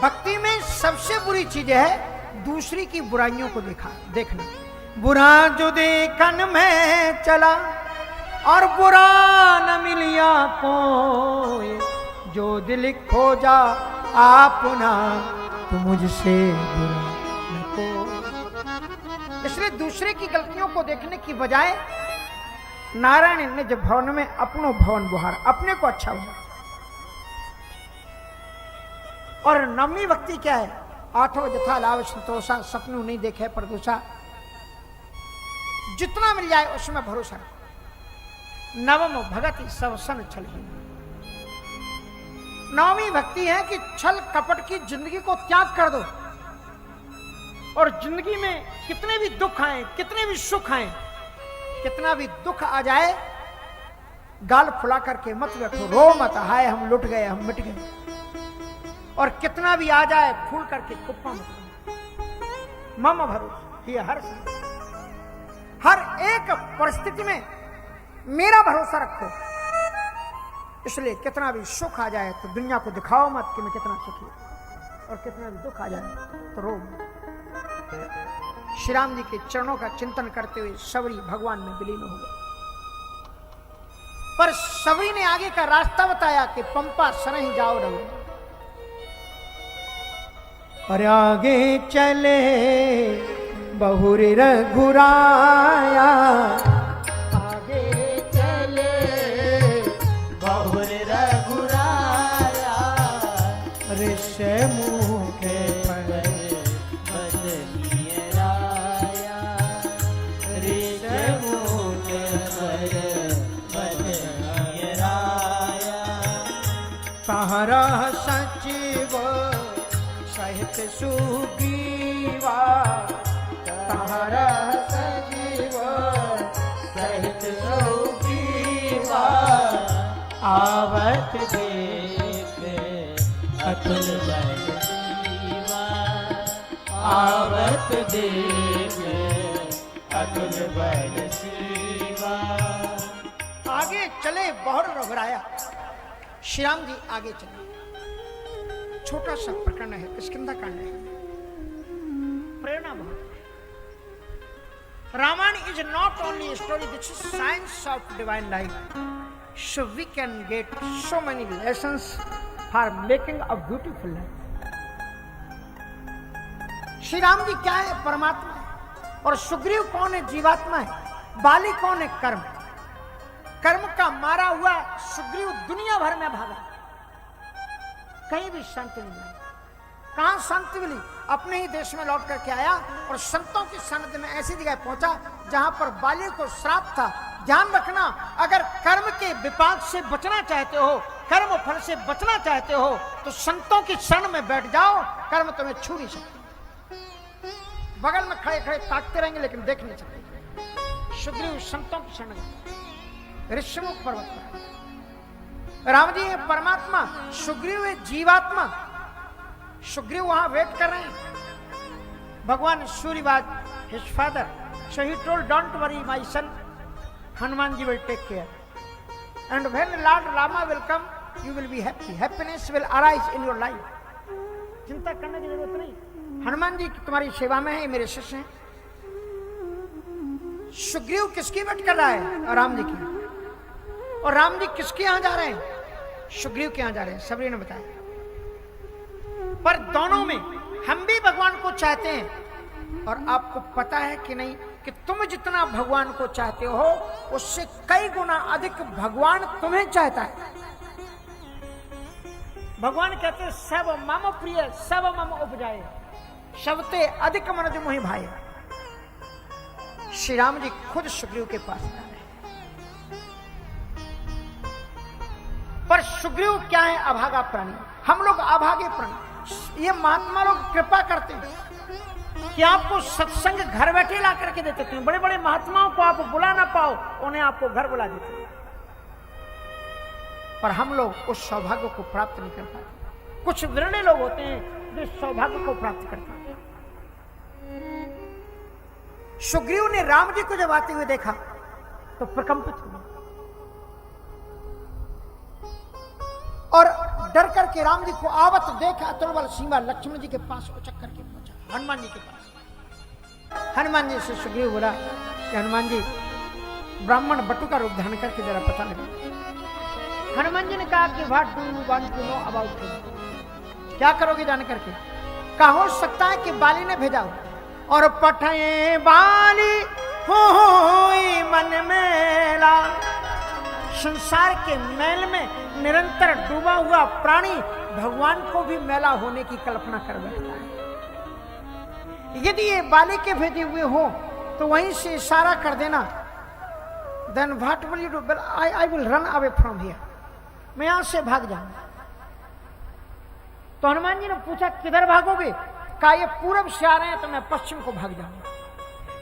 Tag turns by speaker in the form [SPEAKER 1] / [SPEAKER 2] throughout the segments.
[SPEAKER 1] भक्ति में सबसे बुरी चीज है दूसरी की बुराइयों को देखना। बुरा जो देखन में चला और बुरा न मिलिया कोई, जो दिल खोजा आपना तो मुझसे बुरा न कोई। इसलिए दूसरे की गलतियों को देखने की बजाय नारायण ने जब भवन में अपनो भवन बुहार, अपने को अच्छा हुआ। और नवमी भक्ति क्या है? आठों जथा लाभ संतोषा, सपनों नहीं देखे प्रदोषा। जितना मिल जाए उसमें भरोसा रखो। नवम भगति सब सन छल। नवमी भक्ति है कि छल कपट की जिंदगी को त्याग कर दो, और जिंदगी में कितने भी दुख आए, कितने भी सुख आए, कितना भी दुख आ जाए, गाल फुला करके मत बैठो, रो मत, हाय हम लुट गए, हम मिट गए। और कितना भी आ जाए फूल करके कुप्पा मत। मम भरोसा ये हर एक परिस्थिति में मेरा भरोसा रखो। इसलिए कितना भी सुख आ जाए तो दुनिया को दिखाओ मत कि मैं कितना सुखी, और कितना भी दुख आ जाए तो रो मत। श्री राम जी के चरणों का चिंतन करते हुए सबरी भगवान में विलीन हो गए। पर सबरी ने आगे का रास्ता बताया कि पंपा सर ही जाओ रहो। और आगे चले बहुर रघुराया,
[SPEAKER 2] आगे चले बहुर रघुराया,
[SPEAKER 1] ऋषि मुख पर
[SPEAKER 2] बदलिए राया, ऋषि मुख पर बदलिए राया।
[SPEAKER 1] तारा सचिव सहित सुग्रीवा, तारा
[SPEAKER 2] सजीव सहित सुग्रीवा, आवत देख अतुल बल सीवा, आवत देख अतुल बल सीवा।
[SPEAKER 1] आगे चले बहुत रघुराया। श्री राम जी आगे चले। छोटा सा प्रकरण है, किष्किंधा कांड है, प्रेरणा बहुत। Ramayana is not only a story, this is science of divine life. So we can get so many lessons for making a beautiful life. Shri Ram ji क्या है? परमात्मा है। और सुग्रीव कौन है? जीवात्मा है। बाली कौन है? कर्म। कर्म का मारा हुआ सुग्रीव दुनिया भर में भागा, कहीं भी शांति नहीं मिली। कहां शांति मिली? अपने ही देश में लौट करके आया और संतों की सनद में ऐसी जगह पहुंचा जहां पर बाली को श्राप था। ध्यान रखना, अगर कर्म के विपाक से बचना चाहते हो, कर्म फल से बचना चाहते हो, तो संतों की शरण में बैठ जाओ, कर्म तुम्हें छू नहीं सकते। बगल में खड़े खड़े ताकते रहेंगे लेकिन देख नहीं सकते। सुग्रीव संतों की शरण में, ऋषिमुख पर्वत पर। राम जी है परमात्मा, सुग्रीव है जीवात्मा। सुग्रीव वहां वेट कर रहे हैं। भगवान सूर्यवाज his father, so he told don't worry my son, Hanuman ji will take care and when lord Rama will come you will be happy, happiness will arise in your life. चिंता करने की जरूरत नहीं, हनुमान जी तुम्हारी सेवा में है, मेरे शिष्य हैं। सुग्रीव किसकी वेट कर रहा है? राम जी की। और राम जी किसके यहां जा रहे हैं? सुग्रीव के यहां जा रहे हैं, सबरी ने बताया। पर दोनों में हम भी भगवान को चाहते हैं, और आपको पता है कि नहीं कि तुम जितना भगवान को चाहते हो उससे कई गुना अधिक भगवान तुम्हें चाहता है। भगवान कहते हैं सब मम प्रिय सब मम उपजाए, सबते अधिक मनोज मोहि भाई। श्री राम जी खुद सुग्रीव के पास जा रहे हैं। पर सुग्रीव क्या है? अभागा प्राणी। हम लोग अभागे प्राणी। ये महात्मा लोग कृपा करते हैं कि आपको सत्संग घर बैठे ला करके देते हैं। बड़े बड़े महात्माओं को आप बुला ना पाओ, उन्हें आपको घर बुला देते हैं। पर हम लोग उस सौभाग्य को प्राप्त नहीं कर पाते। कुछ विरले लोग होते हैं जो सौभाग्य को प्राप्त कर पाते हैं। सुग्रीव ने राम जी को जब आते हुए देखा तो प्रकंपित हुआ और डर करके राम जी को आवत देख अतुल बल सीमा लक्ष्मण जी के पास उचक करके पहुंचा, हनुमान जी के पास। हनुमान जी से सुग्रीव बोला कि हनुमान जी ब्राह्मण बटु का रूप धारण करके जरा पता लगे। हनुमान जी ने कहा कि what do you want to know about him, क्या करोगे जान करके? कहा हो सकता है कि बाली ने भेजा हो। और पठे बाली होई मन मेला, संसार के मैल में निरंतर डूबा हुआ प्राणी भगवान को भी मेला होने की कल्पना कर बैठता है। यदि ये बाली के भेजे हुए हो तो वहीं से इशारा कर देना, then what will you do? I will run away from here, मैं यहां से भाग जाऊंगा। तो हनुमान जी ने पूछा किधर भागोगे? कहा ये पूरब से आ रहे हैं तो मैं पश्चिम को भाग जाऊंगा।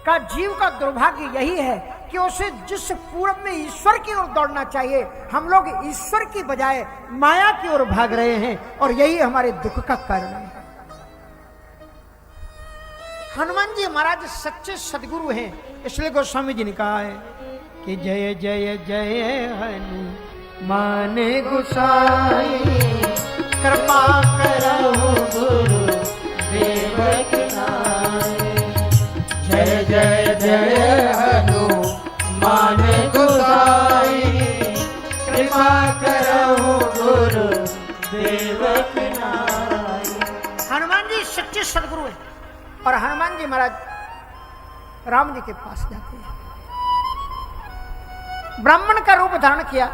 [SPEAKER 1] का जीव का दुर्भाग्य यही है कि उसे जिस पूरब में ईश्वर की ओर दौड़ना चाहिए, हम लोग ईश्वर की बजाय माया की ओर भाग रहे हैं और यही हमारे दुख का कारण है। हनुमान जी महाराज सच्चे सदगुरु हैं, इसलिए गोस्वामी जी ने कहा है कि जय जय जय हनुमान गोसाई, कृपा करहु गुरु देवक नाय।
[SPEAKER 2] जय जय जय हनुमान गोसाई, कृपा करहु गुरु देवक नाय।
[SPEAKER 1] हनुमान जी सच्चे सदगुरु हैं और हनुमान जी महाराज राम जी के पास जाते हैं। ब्राह्मण का रूप धारण किया,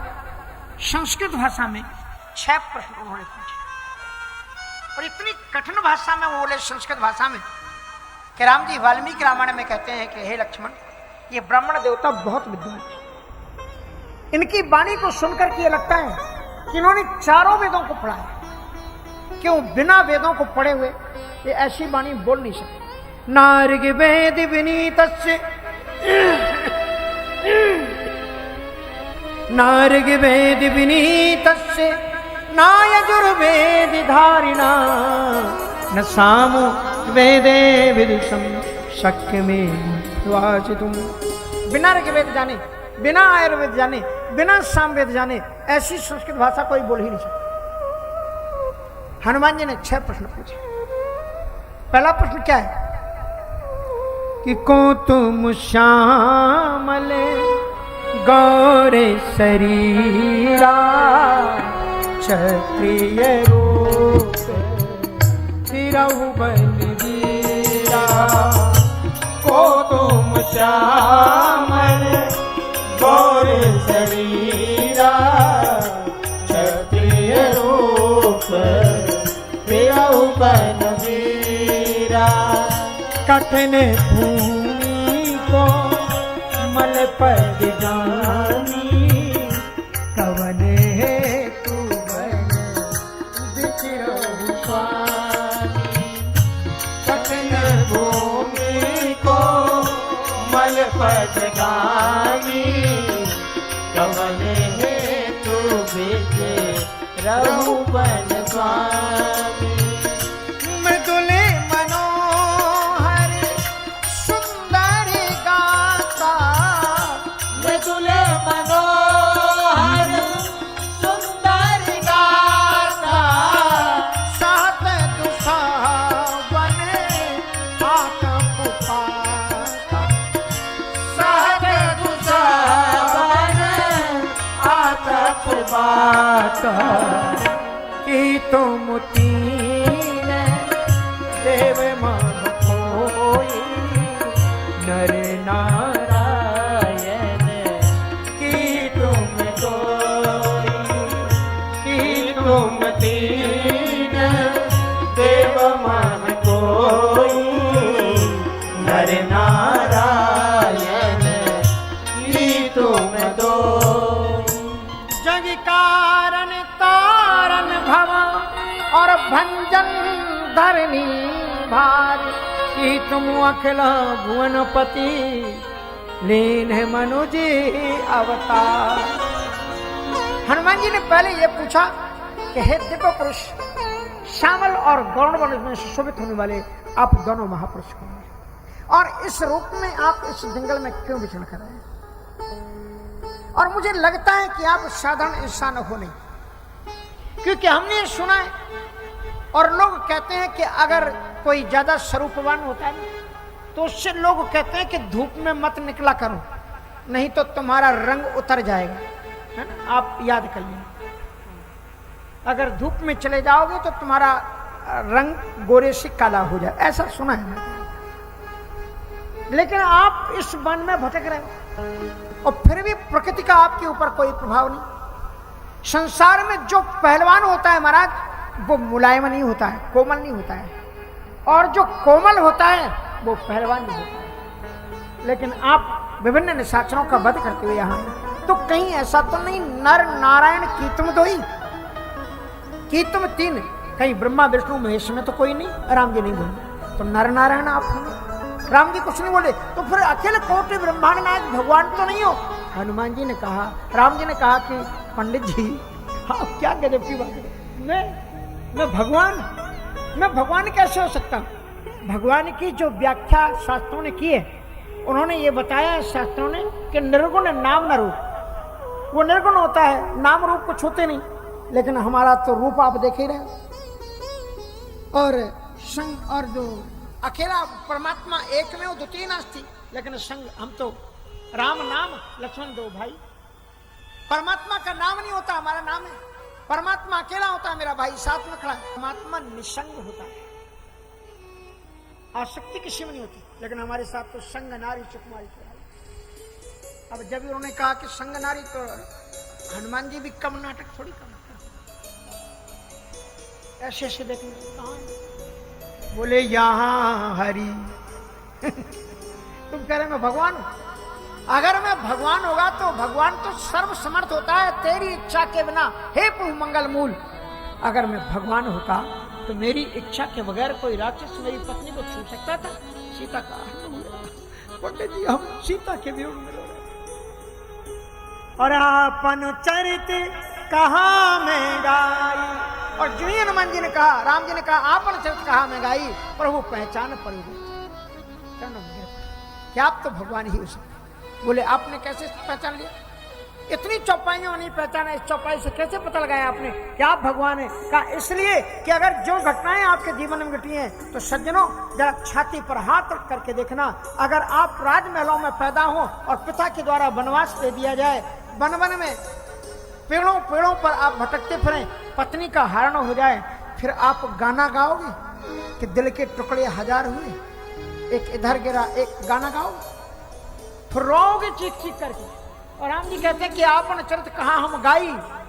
[SPEAKER 1] संस्कृत भाषा में 6 प्रश्न उन्होंने पूछे और इतनी कठिन भाषा में वो बोले, संस्कृत भाषा में, कि राम जी वाल्मीकि रामायण में कहते हैं कि हे लक्ष्मण, ये ब्राह्मण देवता बहुत विद्वान है। इनकी वाणी को सुनकर के ये लगता है कि इन्होंने 4 वेदों को पढ़ा है। क्यों? बिना वेदों को पढ़े हुए ये ऐसी वाणी बोल नहीं सकते। नार्ग वेद विनीतस्य, नार्ग वेद विनीतस्य ना यजुर्वेद धारिणा, न सामो वेदे विदुषम शक्य में वाचितुम। बिना ऋग्वेद जाने, बिना आयुर्वेद जाने, बिना सामवेद जाने ऐसी संस्कृत भाषा कोई बोल ही नहीं सकता। हनुमान जी ने 6 प्रश्न पूछे। पहला प्रश्न क्या है कि को तुम श्यामल गौरे शरीरा, क्षत्रिय रूप तिरहु बलवीरा।
[SPEAKER 2] को तुम श्यामल गौर शरीरा, क्षत्रिय रूप तिरहु बलवीरा।
[SPEAKER 1] कठिन भूमि को मल पर जानी, कवन है तू बन बिचरहु स्वामी।
[SPEAKER 2] कठिन भूमि को मल पर गानी, कवन है तू बिच रहु बन स्वामी।
[SPEAKER 1] मृदुले मनोहर सुंदर गाता,
[SPEAKER 2] मृदुले मनोहर सुंदर गाता।
[SPEAKER 1] सात दुसावन आतप पाता।
[SPEAKER 2] सात दुसावन आतप पाता।
[SPEAKER 1] कि तुम तीन देव मन कोई, नर नारायण
[SPEAKER 2] कि तुम कोई, कि तुम तीन देव मन कोई, नर नारायण कि तुम दोई।
[SPEAKER 1] जग कारण तारण भवा और भंजन धरनी भार, कि तुम अखिल भुवनपति लीन है मनुज अवतार। हनुमान जी ने पहले यह पूछा कि हे दिव्य पुरुष, श्यामल और गौण वर्ण में सुशोभित होने वाले आप दोनों महापुरुष कौन हैं? और इस रूप में आप इस जंगल में क्यों विचरण कर रहे हैं? और मुझे लगता है कि आप साधारण इंसान हो नहीं, क्योंकि हमने ये सुना है और लोग कहते हैं कि अगर कोई ज्यादा स्वरूपवान होता है तो उससे लोग कहते हैं कि धूप में मत निकला करो, नहीं तो तुम्हारा रंग उतर जाएगा, है ना। आप याद कर लें, अगर धूप में चले जाओगे तो तुम्हारा रंग गोरे से काला हो जाए, ऐसा सुना है। लेकिन आप इस वन में भटक रहे हो और फिर भी प्रकृति का आपके ऊपर कोई प्रभाव नहीं। संसार में जो पहलवान होता है महाराज वो मुलायम नहीं होता है, कोमल नहीं होता है, और जो कोमल होता है वो पहलवान नहीं होता है। लेकिन आप विभिन्न निशाचरों का वध करते हुए यहाँ तो कहीं ऐसा तो नहीं नर नारायण की तुम दो ही, की तुम तीन, कहीं ब्रह्मा विष्णु महेश में तो कोई नहीं। राम जी नहीं बोले तो नर नारायण आप होंगे, राम जी कुछ नहीं बोले तो फिर अखिल कोटि ब्रह्मांड नायक भगवान तो नहीं हो। हनुमान जी ने कहा, राम जी ने कहा कि पंडित जी आप क्या गजब की बात है, मैं भगवान कैसे हो सकता हूं। भगवान की जो व्याख्या शास्त्रों ने की है, उन्होंने ये बताया शास्त्रों ने कि निर्गुण नाम न रूप, वो निर्गुण होता है, नाम रूप कुछ होते नहीं। लेकिन हमारा तो रूप आप देख ही रहे और संग, और जो अकेला परमात्मा एक में वो द्वितीय नास्ति, लेकिन संग हम तो राम नाम लक्ष्मण दो भाई। परमात्मा का नाम नहीं होता, हमारा नाम है। परमात्मा अकेला होता है, मेरा भाई साथ में खड़ा है। परमात्मा निसंग होता है, आसक्ति किसी में नहीं होती। लेकिन हमारे साथ तो संग नारी सुकुमारी। अब जब उन्होंने कहा कि संग नारी, तो हनुमान जी भी कम नाटक थोड़ी कम, ऐसे ऐसे देखने कहा, बोले यहाँ हरि तुम कह रहे मैं भगवान हूं। अगर मैं भगवान होगा तो भगवान तो सर्वसमर्थ होता है, तेरी इच्छा के बिना हे प्रभु मंगल मूल। अगर मैं भगवान होता तो मेरी इच्छा के बगैर कोई राक्षस मेरी पत्नी को छू सकता था। सीता का पंडित जी हम सीता के वियोग में रो रहे और आपन चरित कहाँ में गाई। और जो ही हनुमान जी ने कहा, राम जी ने कहा आपन चरित कहाँ में गाई, प्रभु पहचान पड़ी क्या आप तो भगवान ही हो सकते। बोले आपने कैसे पहचान लिया, इतनी चौपाइयों नहीं पहचाना, इस चौपाई से कैसे पता लगाया आपने कि आप भगवान हैं। कहा इसलिए कि अगर जो घटनाएं आपके जीवन में घटी हैं तो सज्जनों जरा छाती पर हाथ रख करके देखना, अगर आप राजमहलों में पैदा हो और पिता के द्वारा वनवास दे दिया जाए, वन वन में पेड़ों पेड़ों पर आप भटकते फिरें, पत्नी का हरण हो जाए, फिर आप गाना गाओगे कि दिल के टुकड़े हजार हुए, एक इधर गिरा, एक गाना गाओ, फिर रोओगे चीख चीख करके। और राम जी कहते हैं कि आपन चरित कहाँ हम गाई।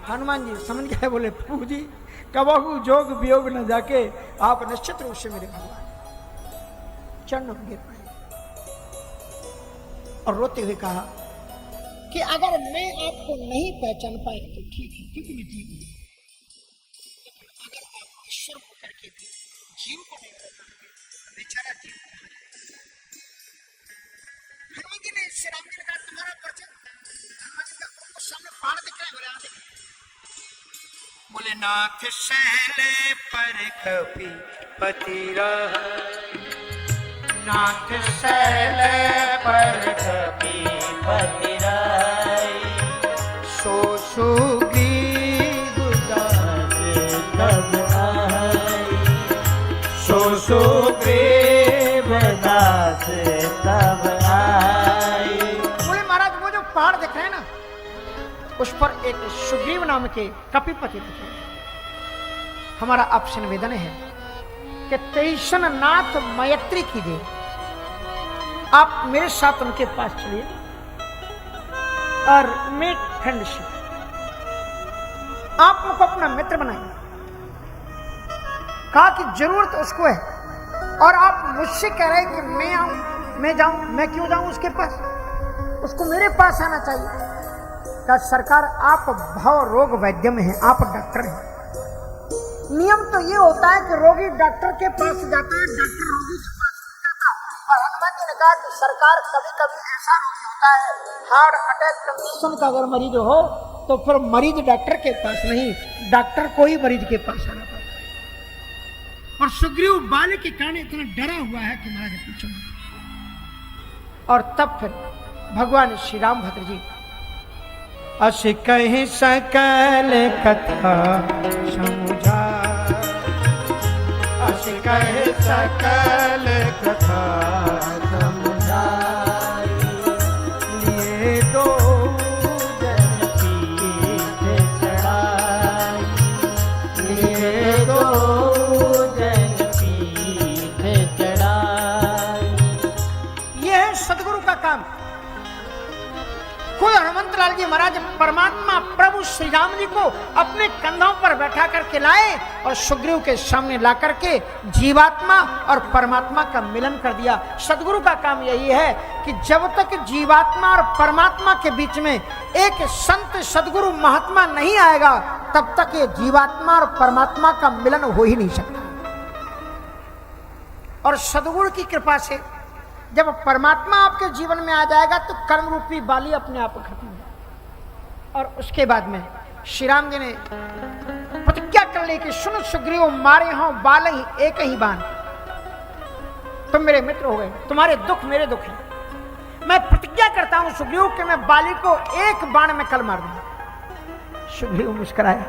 [SPEAKER 1] हनुमान जी समझ गए, बोले प्रभु जी कबहू जोग वियोग न जाके आप निश्चित रूप से मेरे भगवान। चरणों में गिर पड़े और रोते हुए कहा कि अगर मैं आपको नहीं पहचान पाया तो ठीक है, क्योंकि मैं जीव हूं। अगर आप ईश्वर होकर के भी जीव को नहीं पहचानते, बेचारा जीव हनुमान जी ने श्री राम जी ने कहा तुम्हारा परिचय। हनुमान जी का सामने पहाड़ दिख रहे, बोले आगे, बोले नाथ शैले पर कपि पति रहा,
[SPEAKER 2] नाथ शैले पर कपि पति राई,
[SPEAKER 1] सो सुग्रीव
[SPEAKER 2] दास तब आई, सो सुग्रीव दास तब आई।
[SPEAKER 1] बोले महाराज वो जो पहाड़ दिख रहे हैं ना, उस पर एक सुग्रीव नाम के कपिपति दिख रहे हैं। हमारा आपसे निवेदन है कि तेईसन नाथ मैत्री कीजिए, आप मेरे साथ उनके पास चलिए और मेक फ्रेंडशिप, आप उनको अपना मित्र बनाइए। कहा कि जरूरत उसको है और आप मुझसे कह रहे हैं कि मैं आऊं, मैं जाऊं, मैं क्यों जाऊं उसके पास, उसको मेरे पास आना चाहिए। कहा सरकार आप भाव रोग वैद्य में हैं, आप डॉक्टर हैं, नियम तो ये होता है कि रोगी डॉक्टर के पास जाता है, डॉक्टर रोगी के पास नहीं जाता। और हनुमान जी ने कहा कि सरकार कभी कभी ऐसा रोगी होता है, हार्ट अटैक कंडीशन का अगर मरीज हो तो फिर मरीज डॉक्टर के पास नहीं, डॉक्टर को ही मरीज के पास आना पड़ता है। और सुग्रीव बाल के कारण इतना डरा हुआ है कि महाराज पूछो। और तब फिर भगवान श्री रामभद्र जी अस कहि सकल कथा समुझाई,
[SPEAKER 2] अस कहि सकल कथा समुझाई,
[SPEAKER 1] लिए दो
[SPEAKER 2] जन पीठ चढ़ाई, लिए दो जन पीठ चढ़ाई।
[SPEAKER 1] ये है सदगुरु का काम। खुद हनुमंत लाल जी महाराज परमात्मा प्रभु श्री राम जी को अपने कंधों पर बैठा करके लाए और सुग्रीव के सामने ला करके जीवात्मा और परमात्मा का मिलन कर दिया। सदगुरु का काम यही है कि जब तक जीवात्मा और परमात्मा के बीच में एक संत सदगुरु महात्मा नहीं आएगा, तब तक ये जीवात्मा और परमात्मा का मिलन हो ही नहीं सकता। और सदगुरु की कृपा से जब परमात्मा आपके जीवन में आ जाएगा तो कर्म रूपी बाली अपने आप खत्म हो जाएगी। और उसके बाद में श्री राम जी ने प्रतिज्ञा कर ली कि सुन सुग्रीव मारे हों बाल ही एक ही बाण, तुम मेरे मित्र हो गए, तुम्हारे दुख मेरे दुख है। मैं प्रतिज्ञा करता हूं सुग्रीव कि मैं बाली को एक बाण में कल मार दूंगा। सुग्रीव मुस्कुराया,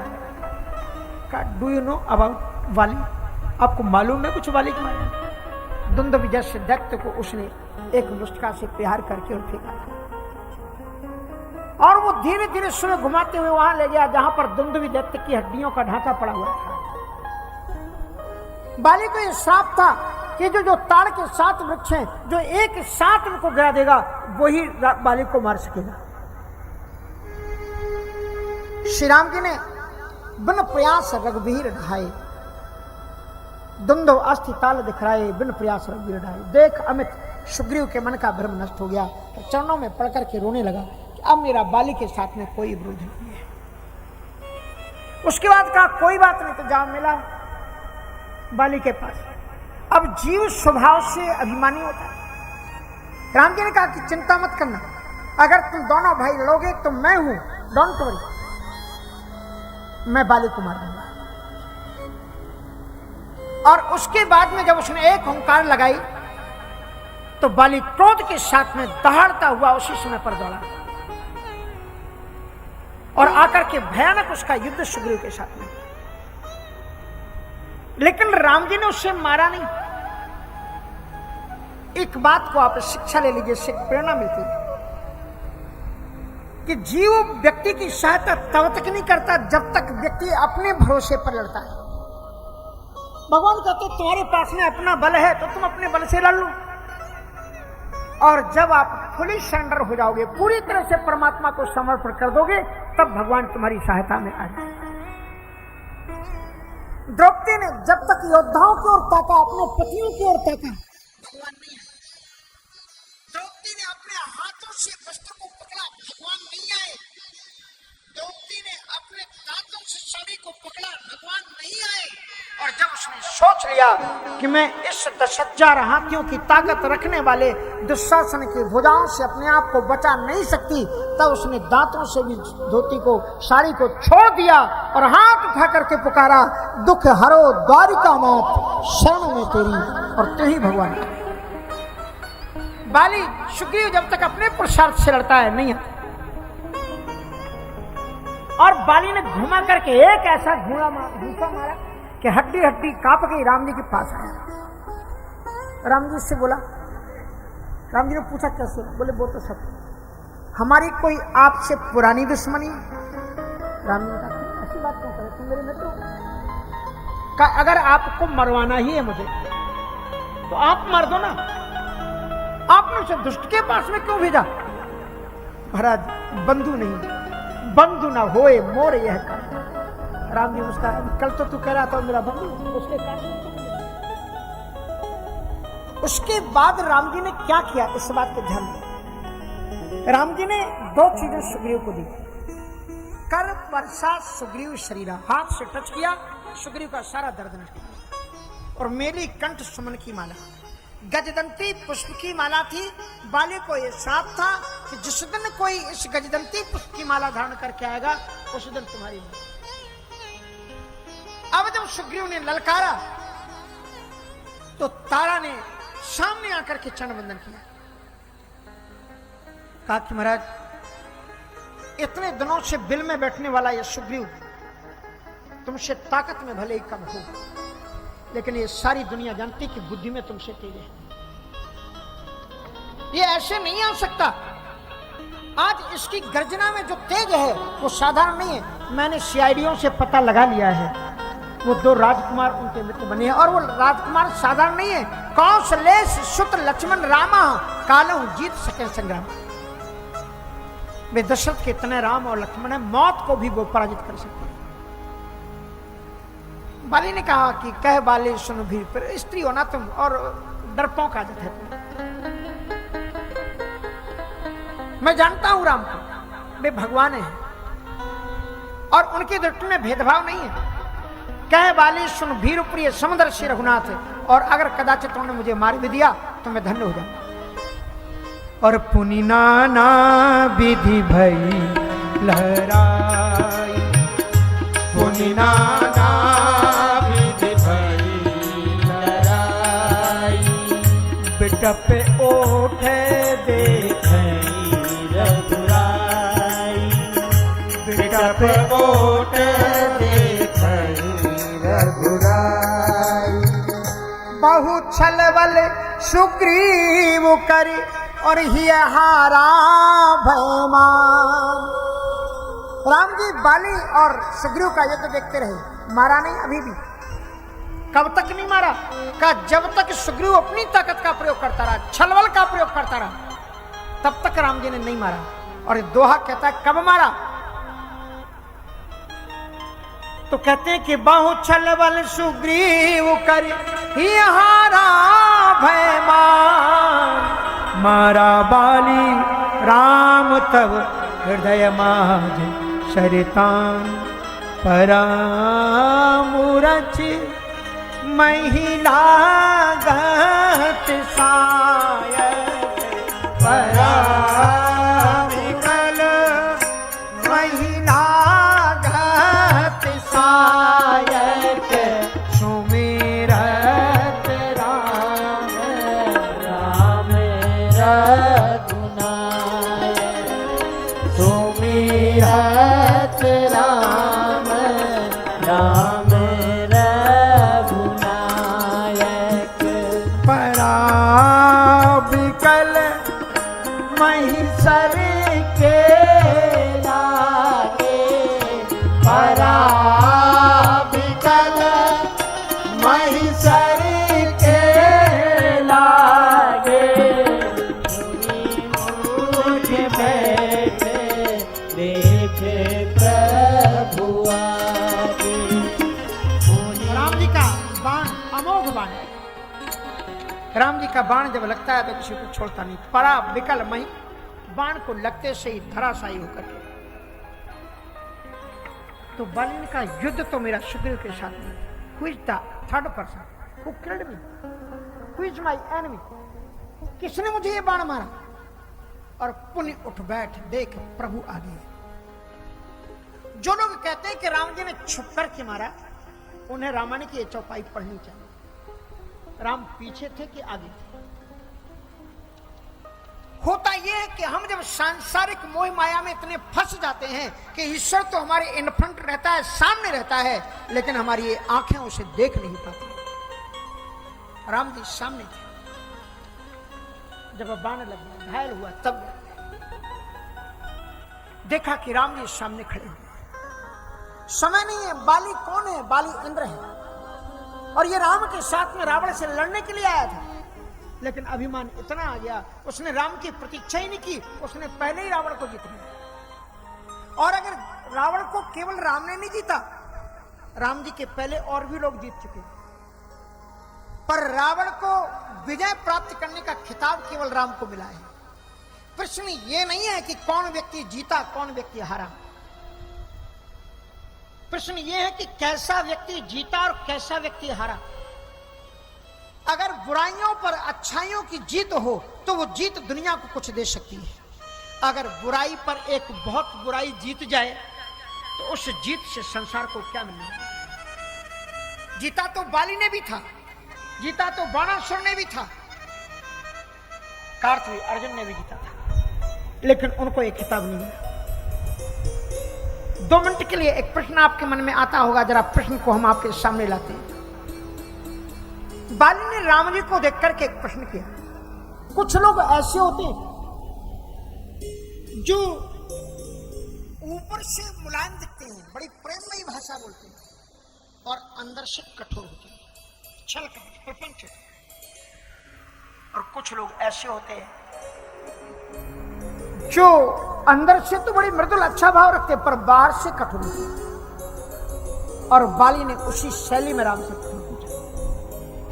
[SPEAKER 1] कहा डू यू नो अबाउट वाली, आपको मालूम है कुछ वाली के बारे में? दुंदुभि जैसे दैत्य को उसने एक मुस्का से प्यार करके और फेंका और वो धीरे धीरे सुबह घुमाते हुए वहां ले गया जहां पर दुंदुभि दैत्य की हड्डियों का ढांचा पड़ा हुआ था। बाली को यह श्राप था कि जो ताड़ के 7 वृक्ष हैं, जो एक साथ उनको गिरा देगा वही बाली को मार सकेगा। श्री राम जी ने बिन प्रयास रघुवीर ढाए, दुंदो अस्थि ताल दिखराए, बिन प्रयास रघुवीर ढाए। देख अमित सुग्रीव के मन का भ्रम नष्ट हो गया, चरणों में पड़ करके रोने लगा कि अब मेरा बाली के साथ में कोई विरोध नहीं है। उसके बाद कहा कोई बात नहीं, तो जाओ मिला बाली के पास। अब जीव स्वभाव से अभिमानी होता है। राम जी ने कहा कि चिंता मत करना, अगर तुम दोनों भाई लड़ोगे तो मैं हूं, डोंट वरी, मैं बाली को मार दूंगा। और उसके बाद में जब उसने एक ओंकार लगाई तो बाली क्रोध के साथ में दहाड़ता हुआ उसी समय पर दौड़ा और आकर के भयानक उसका युद्ध सुग्रीव के साथ में। लेकिन राम जी ने उससे मारा नहीं। एक बात को आप शिक्षा ले लीजिए, इससे प्रेरणा मिलती है कि जीव व्यक्ति की सहायता तब तक नहीं करता जब तक व्यक्ति अपने भरोसे पर लड़ता है। भगवान कहते तुम्हारे पास में अपना बल है तो तुम अपने बल से लड़ लो, और जब आप फुली सरेंडर हो जाओगे, पूरी तरह से परमात्मा को समर्पण कर दोगे, तब भगवान तुम्हारी सहायता में आ जाएगा। द्रौपदी ने जब तक योद्धाओं की ओर ताका, अपने पतियों की ओर ताका, भगवान नहीं आए। द्रौपदी ने अपने हाथों से वस्त्र को पकड़ा, भगवान नहीं आए। द्रौपदी ने अपने दांतों से साड़ी को पकड़ा, भगवान नहीं आए। और जब उसने सोच लिया कि मैं इस 10,000 हाथियों की ताकत रखने वाले दुशासन की भुजाओं से अपने आप को बचा नहीं सकती, तब उसने दांतों से भी धोती को, साड़ी को छोड़ दिया और हाथ उठा करके पुकारा, दुख हरो द्वारिका नाथ, शरण में तेरी और तू ही भगवान। बाली सुग्रीव जब तक अपने पुरुषार्थ से लड़ता है नहीं आता। और बाली ने घुमा करके एक ऐसा घूसा मारा कि हड्डी हड्डी कांप गई। राम जी के पास आया, राम जी से बोला, राम जी ने पूछा कैसे? बोले वो तो सब हमारी कोई आपसे पुरानी दुश्मनी। राम जी ने कहा ऐसी बात क्यों करे, तुम मेरे मित्र हो। कहा अगर आपको मरवाना ही है मुझे तो आप मार दो ना, आपने उसे दुष्ट के पास में क्यों भेजा? महाराज बंधु नहीं, बंधु ना होए मोर यह कर। राम जी उसका, कल तो तू कह रहा था मेरा बंधु, उसके उसके बाद राम जी ने क्या किया, इस बात को ध्यान दें। राम जी ने 2 चीजें सुग्रीव को दी। कर वर्षा सुग्रीव शरीरा, हाथ से टच किया, सुग्रीव का सारा दर्द नष्ट किया। और मेरी कंठ सुमन की माला, गजदंती पुष्प की माला थी। बाली को यह श्राप था कि जिस दिन कोई इस गजदंती पुष्प की माला धारण करके आएगा उस दिन तुम्हारी मौत। अब जब सुग्रीव ने ललकारा तो तारा ने सामने आकर के चरण वंदन किया। कहा कि महाराज इतने दिनों से बिल में बैठने वाला ये सुग्रीव तुमसे ताकत में भले ही कम हो, लेकिन ये सारी दुनिया जानती कि बुद्धि में तुमसे तेज है। ये ऐसे नहीं आ सकता। आज इसकी गर्जना में जो तेज है वो साधारण नहीं है। मैंने सीआईडीओ से पता लगा लिया है, वो 2 राजकुमार उनके मित्र बने हैं, और वो राजकुमार साधारण नहीं है। कौशलेश सुत लक्ष्मण रामा कालहु जीत सके संग्राम। वे दशरथ के इतने राम और लक्ष्मण है, मौत को भी वो पराजित कर सकते हैं। बाली ने कहा कि कह बाली सुन भी, पर स्त्री होना तुम और डरपोक आदत है तुम। मैं जानता हूं राम को, वे भगवान हैं और उनकी दृष्टि में भेदभाव नहीं है। कह बाली सुन भीर प्रिय समुद्र से रघुनाथ, और अगर कदाचित उन्होंने मुझे मार भी दिया तो मैं धन्य हो जाऊंगा। और पुनि नाना विधि भई लहराई, पुनि नाना विधि भई लहराई, बिटप ओठे देखे रघुराई, बिटप ओठे देखे रघुराई। बहु छल बल सुग्रीव करी और हिय हारा भयमान। राम जी बाली और सुग्रीव का युद्ध देखते रहे, मारा नहीं अभी भी। कब तक नहीं मारा? का जब तक सुग्रीव अपनी ताकत का प्रयोग करता रहा, छलबल का प्रयोग करता रहा, तब तक राम जी ने नहीं मारा। और ये दोहा कहता है कब मारा? तो कहते हैं कि बाहु छलबल सुग्रीव कर ही हारा भयमान, मारा बाली राम तब हृदय माज सरितान, परामुरच महिला गत सायक, परामुकल महिला गत सायक, सुमिरत राम राम रघुनायक, सुमिरत राम राम रघुनायक, पराबिकल महिषर के लागे, पराबिकल महिषर के लागे, मुझ बैठे देखे प्रभु आगे। राम जी का बाण अमोघ बाण है। राम जी का बाण जब लगता है तो किसी को छोड़ता नहीं। परा विकल मही, बाण को लगते से ही धराशायी होकर के। तो बाली का युद्ध तो मेरा सुग्रीव के साथ में। Who is the third person who killed me? Who is my enemy? किसने मुझे ये बाण मारा? और पुनि उठ बैठ देख प्रभु आगे। जो लोग कहते हैं कि राम जी ने छुप कर के मारा, उन्हें रामायण की ये चौपाई पढ़नी चाहिए। राम पीछे थे कि आगे थे? होता यह है कि हम जब सांसारिक मोह माया में इतने फंस जाते हैं कि ईश्वर तो हमारे इन फ्रंट रहता है, सामने रहता है, लेकिन हमारी ये आंखें उसे देख नहीं पाती। राम जी सामने थे। जब बाण लग गया, घायल हुआ, तब देखा कि राम जी सामने खड़े हैं। समय नहीं है। बाली कौन है? बाली इंद्र है, और ये राम के साथ में रावण से लड़ने के लिए आया था। लेकिन अभिमान इतना आ गया, उसने राम की प्रतीक्षा ही नहीं की, उसने पहले ही रावण को जीत लिया। और अगर रावण को केवल राम ने नहीं जीता, राम जी के पहले और भी लोग जीत चुके, पर रावण को विजय प्राप्त करने का खिताब केवल राम को मिला है। प्रश्न ये नहीं है कि कौन व्यक्ति जीता, कौन व्यक्ति हारा। प्रश्न ये है कि कैसा व्यक्ति जीता और कैसा व्यक्ति हारा। अगर बुराइयों पर अच्छाइयों की जीत हो तो वो जीत दुनिया को कुछ दे सकती है। अगर बुराई पर एक बहुत बुराई जीत जाए तो उस जीत से संसार को क्या मिलेगा? जीता तो बाली ने भी था, जीता तो बाणासुर ने भी था, कार्तिक अर्जुन ने भी जीता था, लेकिन उनको एक खिताब नहीं मिला। 2 मिनट के लिए एक प्रश्न आपके मन में आता होगा, जरा प्रश्न को हम आपके सामने लाते हैं। बाली ने राम जी को देख करके एक प्रश्न किया। कुछ लोग ऐसे होते हैं जो ऊपर से मुलायम दिखते हैं, बड़ी प्रेममयी भाषा बोलते हैं, और अंदर से कठोर होते हैं, छल कपट प्रपंच। और कुछ लोग ऐसे होते हैं जो अंदर से तो बड़ी मृदुल अच्छा भाव रखते हैं, पर बाहर से कठोर होते हैं। और बाली ने उसी शैली में राम से पूछा,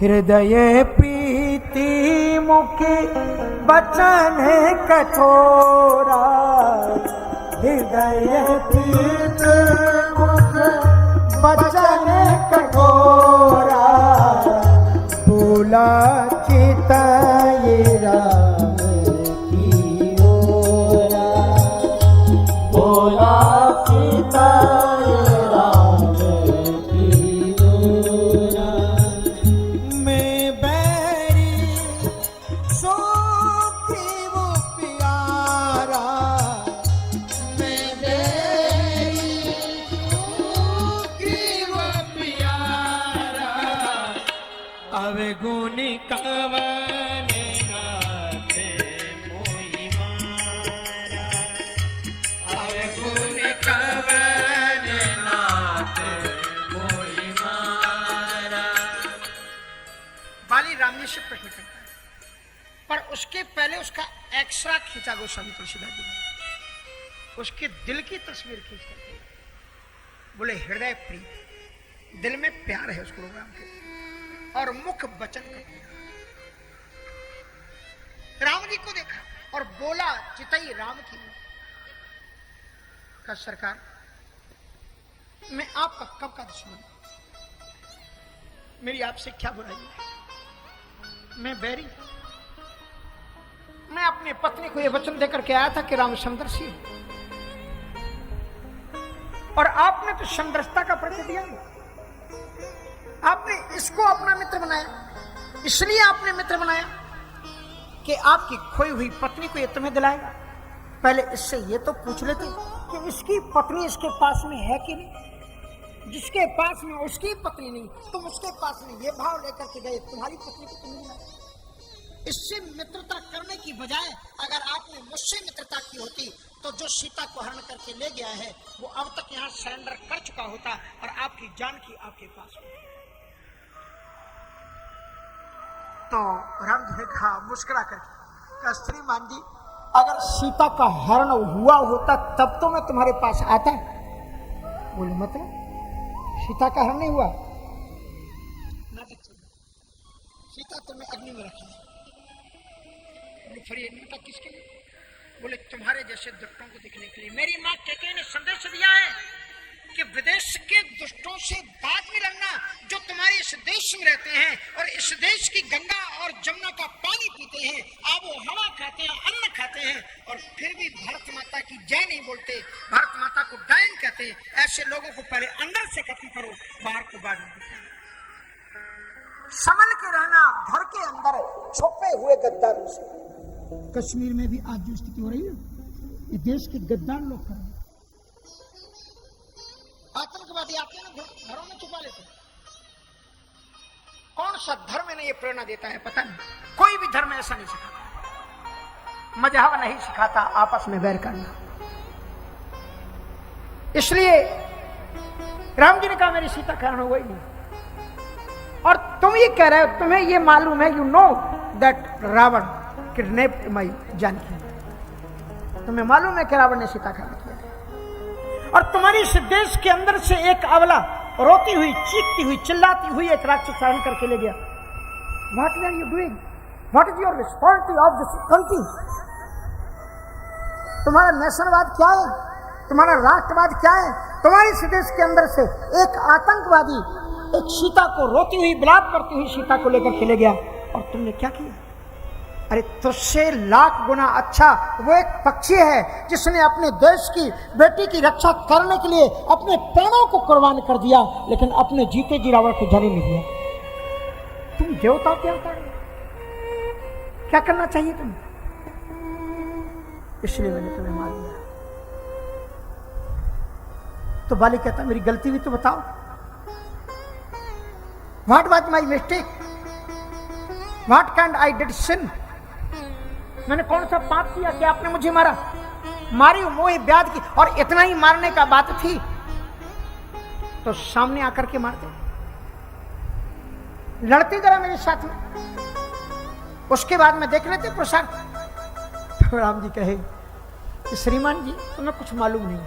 [SPEAKER 1] हृदय प्रीति मुखी बचन कठोरा, हृदय प्रीति मुखी बचन कठोरा, बोला चितई राम की ओरा, बोला चितई राम की ओरा, मैं बैरी सो प्रेम प्यारा, मैं बैरी सो प्रेम प्यारा, अब गुण कवन नाथ मोहि मारा, अब गुण कवन नाथ मोहि मारा। बाली राम जी से प्रश्न करता है, पर उसके पहले उसका एक्स्ट्रा खींचा गोस्वामी तुलसीदास जी ने, उसके दिल की तस्वीर खींच करके बोले, हृदय प्रिय, दिल में प्यार है उसको राम के, और मुख वचन कर दिया। राम जी को देखा और बोला चितई राम की, का सरकार मैं आपका कब का दुश्मन, मेरी आपसे क्या बुराई है, मैं बैरी, मैं अपनी पत्नी को यह वचन देकर के आया था कि राम समदर्शी है, और आपने तो समदर्शिता का परिचय दिया नहीं। आपने इसको अपना मित्र बनाया, इसलिए आपने मित्र बनाया कि आपकी खोई हुई पत्नी को ये तुम्हें दिलाएगा। पहले इससे ये तो पूछ लेते कि इसकी पत्नी इसके पास में है कि नहीं, जिसके पास में उसकी पत्नी नहीं, तुम उसके पास में ये भाव लेकर के गए तुम्हारी पत्नी को तुम दिलाया। इससे मित्रता करने की बजाय अगर आपने मुझसे मित्रता की होती तो जो सीता को हरण करके ले गया है वो अब तक यहाँ सरेंडर कर चुका होता और आपकी जान की आपके पास होती। तो राम जी ने कहा मुस्कुरा कर, श्रीमान जी अगर सीता का हरण हुआ होता तब तो मैं तुम्हारे पास आता। बोले मतलब सीता का हरण नहीं हुआ, सीता तुम्हें अग्नि में रखी। फिर ये नाटक किसके लिए? बोले तुम्हारे जैसे दुष्टों को दिखने के लिए। मेरी माँ कहते ने संदेश दिया है कि विदेश के दुष्टों से बात में लड़ना जो तुम्हारे इस देश में रहते हैं और इस देश की गंगा और जमुना का पानी पीते हैं, आबो हवा खाते हैं, अन्न खाते हैं और फिर भी भारत माता की जय नहीं बोलते, भारत माता को डायन कहते हैं। ऐसे लोगों को पहले अंदर से खत्म करो, बाहर को बाद में। संभल के रहना घर के अंदर छुपे हुए गद्दारों से। कश्मीर में भी आज जो स्थिति हो रही है ये देश के गद्दार लोग कर रहे हैं। आतंकवादी आते हैं घरों में छुपा लेते हैं। कौन सा धर्म इन्हें ये प्रेरणा देता है पता नहीं। कोई भी धर्म ऐसा नहीं सिखाता, मजहब नहीं सिखाता आपस में वैर करना। इसलिए राम जी ने कहा मेरी सीता कारण हुआ ही नहीं। और तुम ये कह रहे हो, तुम्हें ये मालूम है, you know that Ravana kidnapped my Janaki. तुम्हें मालूम है कि रावण ने सीता का हरण किया और तुम्हारी इस देश के अंदर से एक अबला रोती हुई, चीखती हुई, चिल्लाती हुई एक राक्षस हरण करके ले गया। What are you doing? What is your responsibility of this country? तुम्हारा नेशनवाद क्या है? तुम्हारा राष्ट्रवाद क्या है? तुम्हारे इस देश के अंदर से एक आतंकवादी एक सीता को रोती हुई, विलाप करती हुई सीता को लेकर के ले गया और तुमने क्या किया? अरे तुझसे लाख गुना अच्छा वो एक पक्षी है जिसने अपने देश की बेटी की रक्षा करने के लिए अपने प्राणों को कुर्बान कर दिया, लेकिन अपने जीते जी रावण को जाने नहीं दिया। तुम देवता क्या कर, क्या करना चाहिए तुम्हें? इसलिए मैंने तुम्हें मार दिया। तो बाली कहता मेरी गलती भी तो बताओ, what was my mistake, what can I did sin, मैंने कौन सा पाप किया कि आपने मुझे मारा, मारी मोह ब्याज की, और इतना ही मारने का बात थी तो सामने आकर के मारते, लड़ते जरा मेरे साथ में, उसके बाद में देख लेते पुरुषार्थ। तो राम जी कहे श्रीमान जी तुम्हें कुछ मालूम नहीं,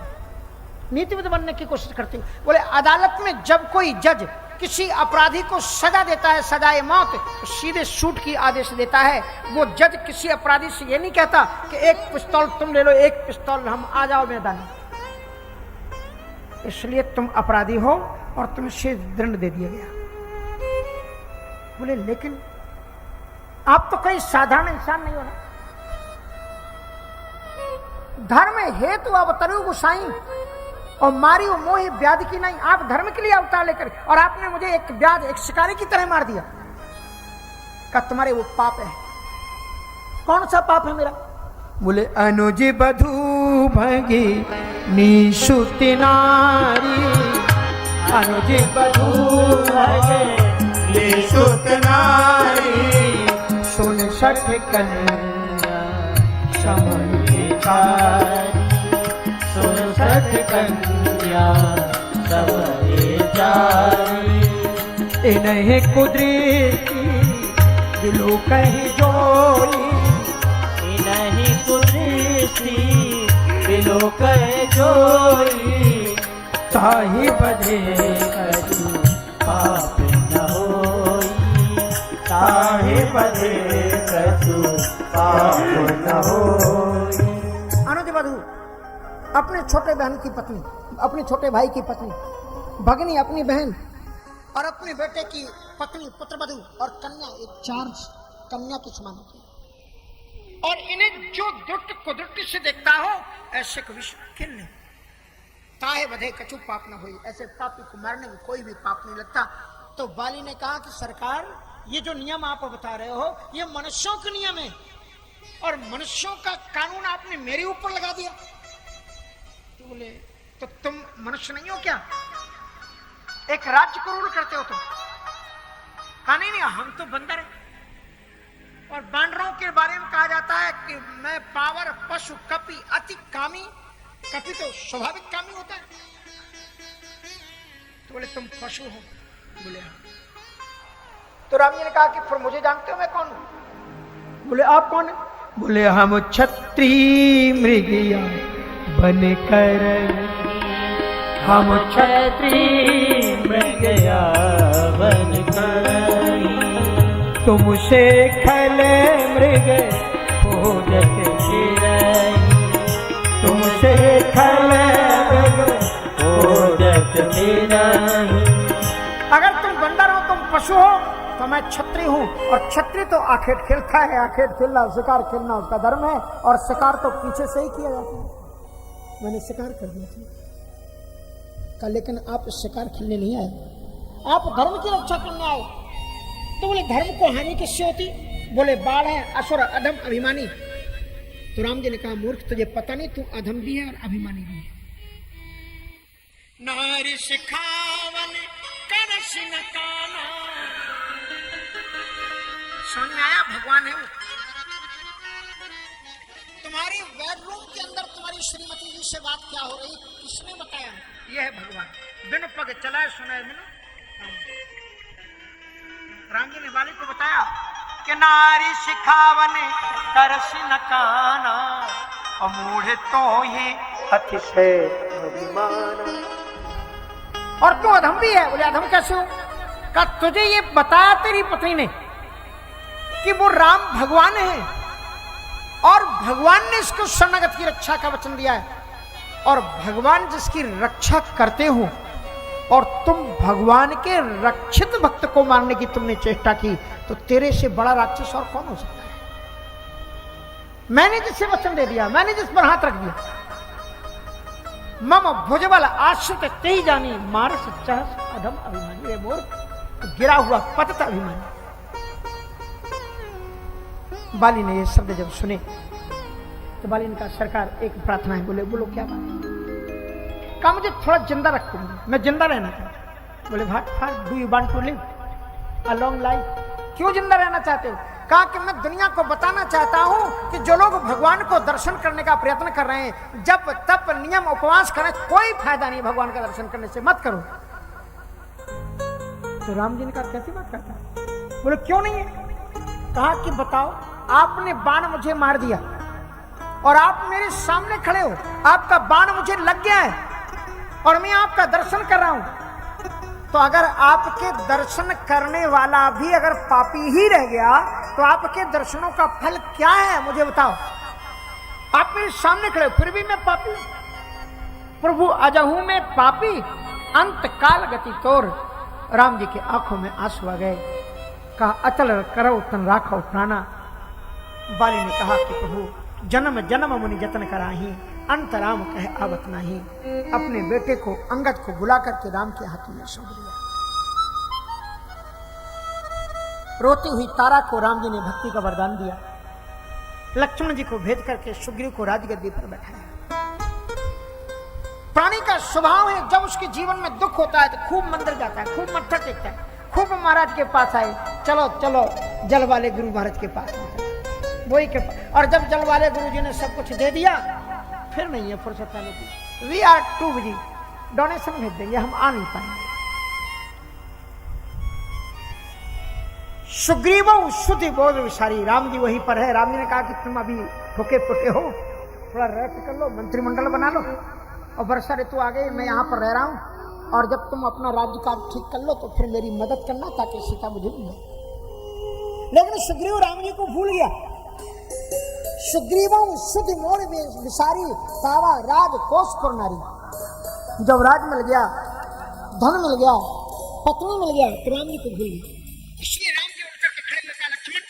[SPEAKER 1] नीतिविद बनने की कोशिश करते हो। बोले अदालत में जब कोई जज किसी अपराधी को सजा देता है, सजाए मौत, तो सीधे शूट की आदेश देता है। वो जज किसी अपराधी से ये नहीं कहता कि एक पिस्तौल तुम ले लो, एक पिस्तौल हम, आ जाओ मैदान में, इसलिए तुम अपराधी हो और तुम्हें शेष दंड दे दिया गया। बोले लेकिन आप तो कोई साधारण इंसान नहीं हो ना, धर्म हेतु अवतरु गुसाई और मारी वो मोह व्याध की नहीं, आप धर्म के लिए अवतार लेकर, और आपने मुझे एक व्याध, एक शिकारी की तरह मार दिया। का तुम्हारे वो पाप है, कौन सा पाप है मेरा? बोले अनुज बधू भगी निशुति नारी, अनुज बधू भगे
[SPEAKER 2] निशुत नारी,
[SPEAKER 1] सुन सठ कन्या
[SPEAKER 2] समचारी, सुन सठ कन्या समचारी,
[SPEAKER 1] इन्हें कुदरती दिलो कहीं जोड़ी,
[SPEAKER 2] इन्हीं कुदरती दिलो कह जोड़ी,
[SPEAKER 1] ताही बधे
[SPEAKER 2] कछु पाप न होई, ताहे बधे कछु पाप न होई।
[SPEAKER 1] अनुज बधू अपने छोटे बहन की पत्नी, अपने छोटे भाई की पत्नी, भगनी अपनी बहन और अपने बेटे की पत्नी, पुत्रवधू और कन्या, एक 4 कन्या की समान होती है। और इन्हें जो दुष्ट कुदृष्टि से देखता हो ऐसे को विश्व खेल नहीं, ताहे बधे कछु पाप न हुई, ऐसे पापी को मारने में कोई भी पाप नहीं लगता। तो बाली ने कहा कि सरकार ये जो नियम आप बता रहे हो ये मनुष्यों के नियम है, और मनुष्यों का कानून आपने मेरे ऊपर लगा दिया। तो बोले तो तुम मनुष्य नहीं हो क्या, एक राज्य को रूल करते हो तुम? कहा नहीं नहीं हम तो बंदर हैं, और बानरों के बारे में कहा जाता है कि मैं पावर पशु कपि अति कामी, कपि तो स्वाभाविक कामी होता है। तो बोले तुम पशु हो? बोले हाँ। तो राम जी ने कहा कि फिर मुझे जानते हो मैं कौन हूं? बोले आप कौन है? बोले हम क्षत्रिय मृगिया बनकर, हम
[SPEAKER 2] क्षत्रिय मृगया बनकर,
[SPEAKER 1] तुमसे खल मृग
[SPEAKER 2] भोजत फिरई,
[SPEAKER 1] तुमसे खल मृग।
[SPEAKER 2] भोजत फिरई।
[SPEAKER 1] अगर तुम बंदर हो, तुम पशु हो, तो मैं क्षत्रिय हूं, और क्षत्रिय तो आखेट खेलता है, आखेट खेलना, शिकार खेलना उसका धर्म है, और शिकार तो पीछे से ही किया जाता है। मैंने शिकार कर दिया था कहा, लेकिन आप शिकार खेलने नहीं आए, आप धर्म की रक्षा करने आए। तो बोले धर्म को हानि किससे होती? बोले बाढ़ है, असुर, अधम, अभिमानी। तो राम जी ने कहा मूर्ख तुझे पता नहीं, तू अधम भी है और अभिमानी भी है। नारी सिखावन करस न काना, समझ में आया? भगवान है वो। तुम्हारी बेडरूम के अंदर तुम्हारी श्रीमती जी से बात क्या हो रही, किसने बताया? यह है भगवान। बिन पग चलाए सुनाए बिन। राम जी ने बाली को बताया कि नारी सिखावन करस न काना, अमूढ़ तो ही अतिशय अभिमाना। और तू अधम भी है। बोले अधम कैसे हो? का तुझे ये बताया तेरी पत्नी ने कि वो राम भगवान है, और भगवान ने इसको शरणागत की रक्षा का वचन दिया है, और भगवान जिसकी रक्षा करते हो, और तुम भगवान के रक्षित भक्त को मारने की तुमने चेष्टा की, तो तेरे से बड़ा राक्षस और कौन हो सकता है? मैंने जिससे वचन दे दिया, मैंने जिस पर हाथ रख दिया, मम भुजबल आश्रित तेही जानी, मारस चहस अधम अभिमानी। ये मूर्ख गिरा हुआ पतित अभिमानी। बाली ने ये शब्द जब सुने तो बाली ने कहा सरकार एक प्रार्थना है। बोले बोलो क्या बात है? कहा मुझे थोड़ा जिंदा रख दूंगा, मैं जिंदा रहना चाहता। बोले भाई do you want to live a long life? क्यों जिंदा रहना चाहते हो? कहा कि मैं दुनिया को बताना चाहता हूं कि जो लोग भगवान को दर्शन करने का प्रयत्न कर रहे हैं, जब तप नियम उपवास करें, कोई फायदा नहीं भगवान का दर्शन करने से, मत करो। तो राम जी ने कहा कैसी बात करता है? बोले क्यों नहीं है? कहा कि बताओ, आपने बाण मुझे मार दिया और आप मेरे सामने खड़े हो, आपका बाण मुझे लग गया है और मैं आपका दर्शन कर रहा हूं, तो अगर आपके दर्शन करने वाला भी अगर पापी ही रह गया तो आपके दर्शनों का फल क्या है मुझे बताओ। आप मेरे सामने खड़े हो, फिर भी मैं पापी हूं। प्रभु अजहू में पापी, अंत काल गति तोर। राम जी की आंखों में आंसू आ गए। कहा अचल करो तन राखो प्राणा। बाली ने कहा कि प्रभु जन्म जन्म मुनि जतन कराही, अंत राम कहे आवत नाही। अपने बेटे को अंगद को बुला करके राम के हाथों में सौंप दिया। रोती हुई तारा को राम जी ने भक्ति का वरदान दिया। लक्ष्मण जी को भेज करके सुग्रीव को राजगद्दी पर बैठाया। प्राणी का स्वभाव है, जब उसके जीवन में दुख होता है तो खूब मंदिर जाता है, खूब मत्था टेकता है, खूब महाराज के पास आए, चलो चलो जल वाले गुरु महाराज के पास वही के पास। और जब जल वाले गुरु जी ने सब कुछ दे दिया, फिर नहीं है फुर्सत आने की, we are too busy, donation भेज देंगे, हम आ नहीं पाएंगे। सुग्रीव शुद्धि बोध विसारी। राम जी वहीं पर है। राम जी ने कहा कि तुम अभी ठोके पुटे हो, थोड़ा रेस्ट कर लो, मंत्रिमंडल बना लो, और वर्षा ऋतु आ गई, मैं यहाँ पर रह रहा हूँ, और जब तुम अपना राज्य कार्य ठीक कर लो तो फिर मेरी मदद करना ताकि सीता मुझे मिले। लेकिन सुग्रीव राम जी को भूल गया। सुग्रीव शुद्धि मोड़ विसारी, तावा राज कोष पर नारी। जब राज मिल गया, धन मिल गया, पत्नी मिल गया, तो राम जी को भूल गया। इसलिए राम जी उठकर के खड़े लगा, लक्ष्मण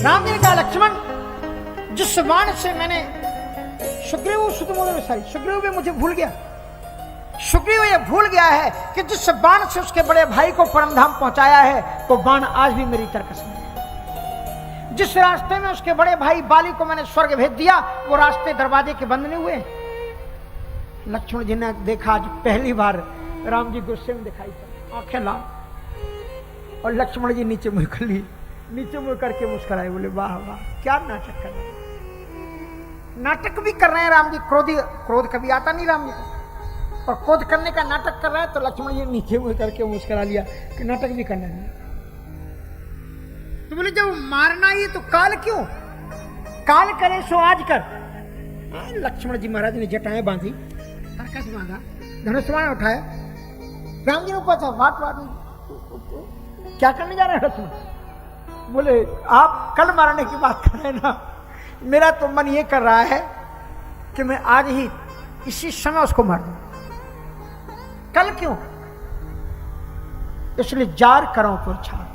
[SPEAKER 1] राम जी ने कहा लक्ष्मण, जिस बाण से मैंने सुग्रीव सुग्रीव भी मुझे भूल गया। सुग्रीव ये भूल गया है कि जिस बाण से उसके बड़े भाई को परमधाम पहुंचाया है, वो बाण आज भी मेरी तरकस में है। जिस रास्ते में उसके बड़े भाई बाली को मैंने स्वर्ग भेज दिया, वो रास्ते दरवाजे के बंद नहीं हुए। लक्ष्मण जी ने देखा आज पहली बार राम जी गुस्से में दिखाई पड़े, आंखें लाल, और लक्ष्मण जी नीचे मुंह कर लिए, नीचे मुंह करके मुस्कुराए, बोले वाह वाह क्या नाटक कर रहे हैं। नाटक भी कर रहे हैं राम जी, क्रोध कभी आता नहीं राम जी को, और क्रोध करने का नाटक कर रहे हैं, तो लक्ष्मण जी नीचे मुंह करके मुस्कुरा लिया कि नाटक भी करना नहीं। तो बोले जब मारना ही तो काल क्यों, काल करे सो आज कर। लक्ष्मण जी महाराज ने जटाएं बांधी, ताकस बांधा, धनुष बाण उठाया, राम जी ने पूछा वाट क्या करने जा रहे हैं लक्ष्मण? बोले आप कल मारने की बात कर रहे हैं ना, मेरा तो मन ये कर रहा है कि मैं आज ही इसी समय उसको मार दूं। कल क्यों? इसलिए जार करो तो छाड़।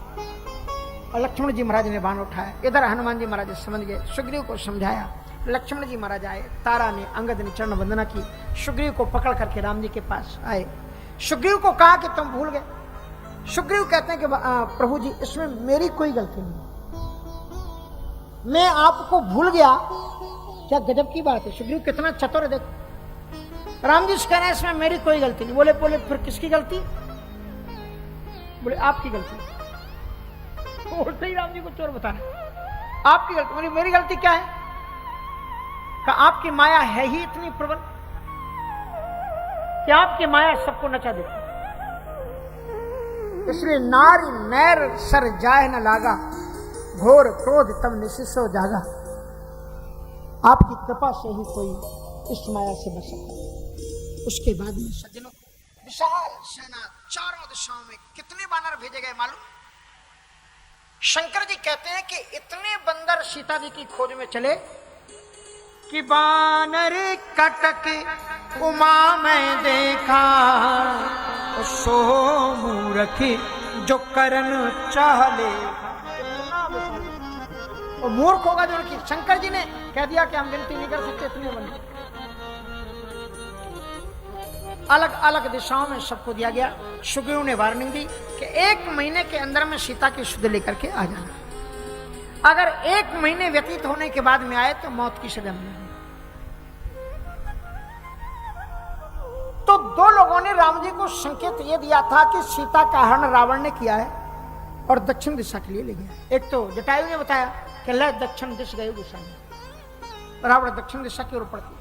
[SPEAKER 1] और लक्ष्मण जी महाराज ने बाण उठाया। इधर हनुमान जी महाराज समझ गए, सुग्रीव को समझाया। लक्ष्मण जी महाराज आए, तारा ने अंगद ने चरण वंदना की, सुग्रीव को पकड़ करके राम जी के पास आए। सुग्रीव को कहा कि तुम भूल गए। सुग्रीव कहते हैं कि प्रभु जी इसमें मेरी कोई गलती नहीं, मैं आपको भूल गया। क्या गजब की बात है, सुग्रीव कितना चतुर है देखो। राम जी से कह रहे हैं इसमें मेरी कोई गलती नहीं। बोले बोले फिर किसकी गलती? बोले आपकी गलती। बोलते ही राम जी को चोर बता रहे, आपकी गलती। बोले मेरी गलती क्या है? कि आपकी माया है ही इतनी प्रबल कि आपकी माया सबको नचा देती, इसलिए नारी नैर सर जाए न लागा, घोर क्रोध तम निशिसो जागा। आपकी कृपा से ही कोई इस माया से बच सकता है। उसके बाद में सज्जनों, विशाल सेना, चारों दिशाओं में कितने बानर भेजे गए मालूम? शंकर जी कहते हैं कि इतने बंदर सीता जी की खोज में चले कि बानर कटक उमा में देखा, सो मूर्खी जो करन चाह ले। और मूर्ख होगा जो कि शंकर जी ने कह दिया कि हम गिनती नहीं कर सकते इतने बने। अलग अलग दिशाओं में सबको दिया गया। सुग्रीव ने वार्निंग दी कि 1 महीने के अंदर में सीता की शुद्ध लेकर के आ जाना। अगर 1 महीने व्यतीत होने के बाद में आए तो मौत की सजा मिलेगी। तो 2 लोगों ने राम जी को संकेत यह दिया था कि सीता का हरण रावण ने किया है और दक्षिण दिशा के लिए ले गया। एक तो जटायु ने बताया कि ले दक्षिण दिश गए दिशा में, रावण दक्षिण दिशा की ओर पड़ती,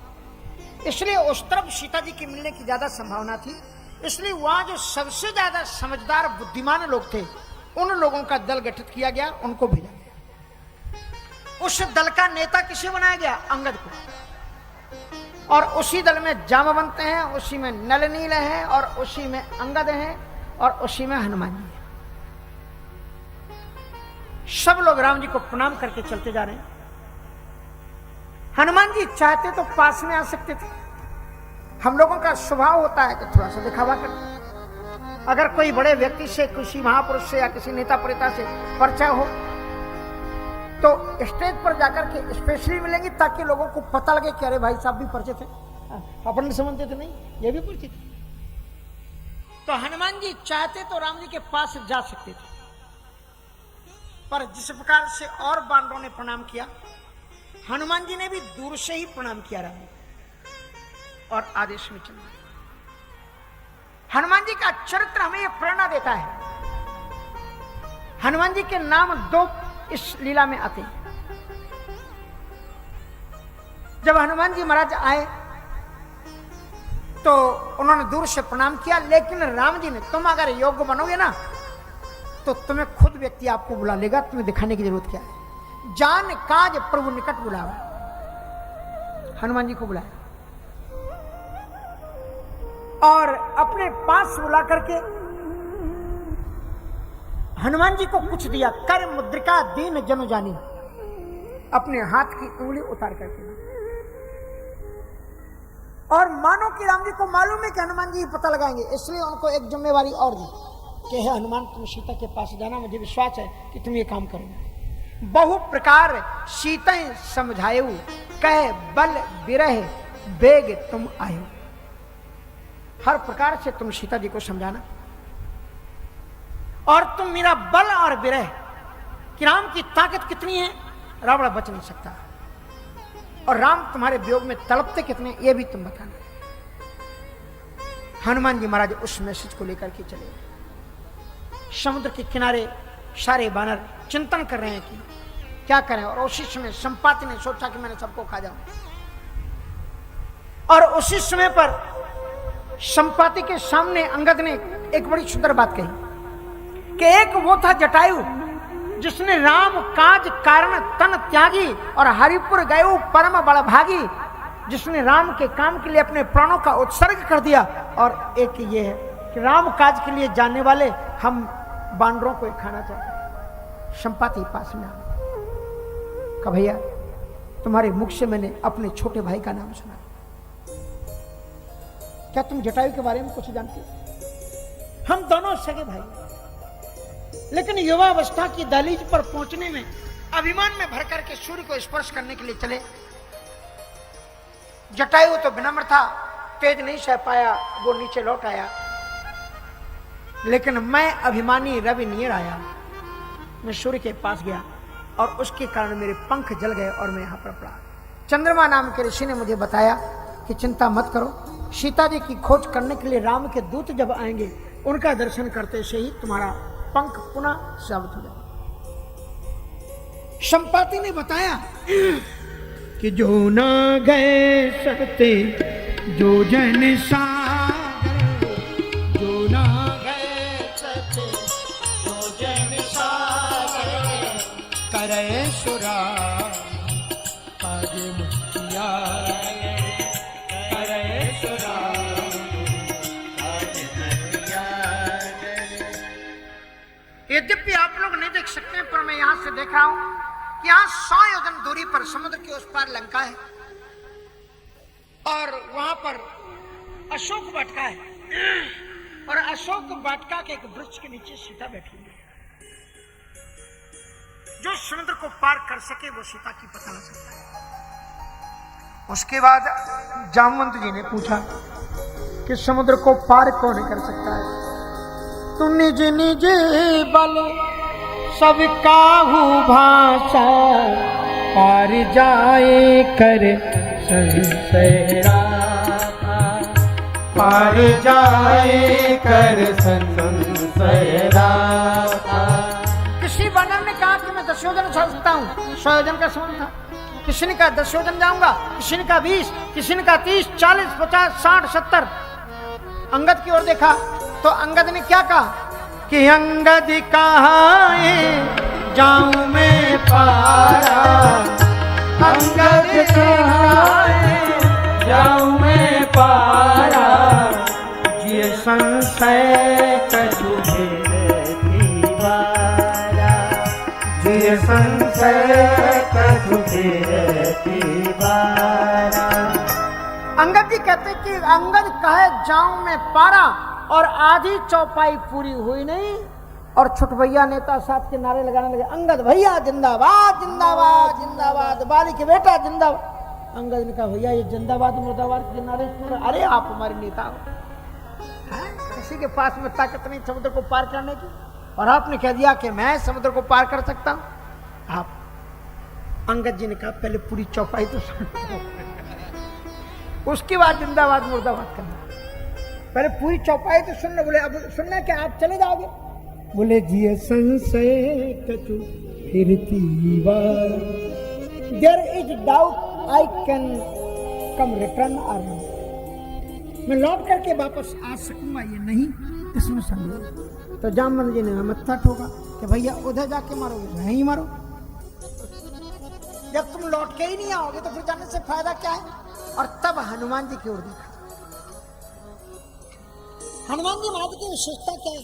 [SPEAKER 1] इसलिए उस तरफ सीता जी की मिलने की ज्यादा संभावना थी। इसलिए वहां जो सबसे ज्यादा समझदार बुद्धिमान लोग थे उन लोगों का दल गठित किया गया, उनको भेजा गया। उस दल का नेता किसे बनाया गया? अंगद को। और उसी दल में जामवंत हैं, उसी में नलनील हैं, और उसी में अंगद हैं, और उसी में हनुमान जी हैं। सब लोग राम जी को प्रणाम करके चलते जा रहे हैं। हनुमान जी चाहते तो पास में आ सकते थे। हम लोगों का स्वभाव होता है कि थोड़ा सा दिखावा करते। अगर कोई बड़े व्यक्ति से, किसी महापुरुष से या किसी नेता प्रेता से परिचय हो तो स्टेज पर जाकर के स्पेशली मिलेंगे ताकि लोगों को पता लगे कि अरे भाई साहब भी परिचित है, अपन समझते थे नहीं, ये भी परिचित है। तो हनुमान जी चाहते तो राम जी के पास जा सकते थे, पर जिस प्रकार से और बानरों ने प्रणाम किया, हनुमान जी ने भी दूर से ही प्रणाम किया राम जी और आदेश में चल। हनुमान जी का चरित्र हमें यह प्रेरणा देता है। हनुमान जी के नाम 2 इस लीला में आते हैं। जब हनुमान जी महाराज आए तो उन्होंने दूर से प्रणाम किया, लेकिन राम जी ने, तुम अगर योग्य बनोगे ना तो तुम्हें खुद व्यक्ति आपको बुला लेगा, तुम्हें दिखाने की जरूरत क्या है। जान काज प्रभु निकट बुलावा, हनुमान जी को बुलाया और अपने पास बुला करके हनुमान जी को कुछ दिया। कर मुद्रिका दीन जन जानी, अपने हाथ की उंगली उतार करके। और मानो कि राम जी को मालूम है कि हनुमान जी पता लगाएंगे, इसलिए उनको एक जिम्मेवारी और दी कि हे हनुमान, तुम सीता के पास जाना, मुझे विश्वास है कि तुम ये काम करोगे। बहु प्रकार सीता समझायु, कह बल विरह बेग तुम आयो। हर प्रकार से तुम सीता जी को समझाना और तुम मेरा बल और विरह कि राम की ताकत कितनी है रावण बच नहीं सकता, और राम तुम्हारे वियोग में तड़पते कितने ये भी तुम बताना। हनुमान जी महाराज उस मैसेज को लेकर के चले। समुद्र के किनारे सारे बानर चिंतन कर रहे हैं कि क्या करें, और उसी समय संपाति ने सोचा कि मैंने सबको खा जाऊं। और उसी समय पर संपाति के सामने अंगद ने एक बड़ी सुंदर बात कही कि एक वो था जटायु जिसने राम काज कारण तन त्यागी और हरिपुर गयो परम बड़भागी, जिसने राम के काम के लिए अपने प्राणों का उत्सर्ग कर दिया। और एक ये है कि राम काज के लिए जानने वाले हम बानरों को खाना चाहते हैं। संपाति पास में आ कहा, भैया तुम्हारे मुख से मैंने अपने छोटे भाई का नाम सुना, क्या तुम जटायु के बारे में कुछ जानते हो? हम दोनों सगे भाई, लेकिन युवावस्था की दहलीज पर पहुंचने में अभिमान में भर करके सूर्य को स्पर्श करने के लिए चले। जटायु तो विनम्र था, तेज नहीं सह पाया, वो नीचे लौट आया। लेकिन मैं अभिमानी रवि नियर आया, मैं सूर्य के पास गया और उसके कारण मेरे पंख जल गए और मैं यहां पर पड़ा। चंद्रमा नाम के ऋषि ने मुझे बताया कि चिंता मत करो, सीता जी की खोज करने के लिए राम के दूत जब आएंगे उनका दर्शन करते से ही तुम्हारा पंख पुनः साबित हो जाए। संपाति ने बताया कि जो ना गए सकते जो जन सागर, जो ना गए सकते जो जन सागर, करे सुरा आज मुखिया, करे सुरा आज मुखिया। यद्यपि आप लोग नहीं देख सकते पर मैं यहां से देख रहा हूं कि यहां 100 योजन दूरी पर समुद्र के उस पार लंका है और वहां पर अशोक वाटिका है। और अशोक वाटिका के एक वृक्ष के नीचे सीता बैठी हुई है। जो समुद्र को पार कर सके वो सीता की पता लग सकता है। उसके बाद जामवंत जी ने पूछा कि समुद्र को पार कौन कर सकता है? तू निज निज बल सब काहू भाषा पार जाए कर संशय राखा,
[SPEAKER 2] पार जाए कर संशय राखा।
[SPEAKER 1] किसी वानर ने कहा कि मैं 10 योजन चल सकता हूँ, 100 योजन का समान था। किसी ने कहा 10 योजन जाऊंगा, किसी ने कहा 20, किसी ने कहा 30, 40, 50, 60, 70। अंगद की ओर देखा तो अंगद ने क्या कहा कि अंगद कहाँ जाऊं मैं पारा,
[SPEAKER 2] अंगद कहाँ जाऊं मैं पारा,
[SPEAKER 1] ये संशय
[SPEAKER 2] कछु दीवारा, ये संशय कछु दीवारा।
[SPEAKER 1] अंगद जी कहते कि अंगद कहे जाऊं मैं पारा, और आधी चौपाई पूरी हुई नहीं और छुटभैया नेता साथ के नारे लगाने लगे, अंगद भैया जिंदाबाद जिंदाबाद जिंदाबाद, बाली के बेटा जिंदाबाद। अंगद ने कहा भैया ये जिंदाबाद मुर्दाबाद के नारे क्यों? अरे आप हमारे नेता हो, किसी के पास में ताकत नहीं समुद्र को पार करने की, और आपने कह दिया कि मैं समुद्र को पार कर सकता हूं। आप अंगद जी ने कहा पहले पूरी चौपाई तो सुन, उसके बाद जिंदाबाद मुर्दाबाद करना। पहले पूरी चौपाई तो सुन लो। बोले अब सुनना क्या, आप चले जाओगे? बोले जी संशय कछु फिरती बार, there is doubt I can come return और नॉट, मैं लौट करके वापस आ सकूंगा ये नहीं, इसमें संदेह। तो जामवंत जी ने मत्था ठोका कि भैया उधर जाके मारोगे, यहीं मारो। जब तुम लौट के ही नहीं आओगे तो फिर जाने से फायदा क्या है? और तब हनुमान जी की ओर देखा। हनुमान जी महाराज की विशेषता क्या है?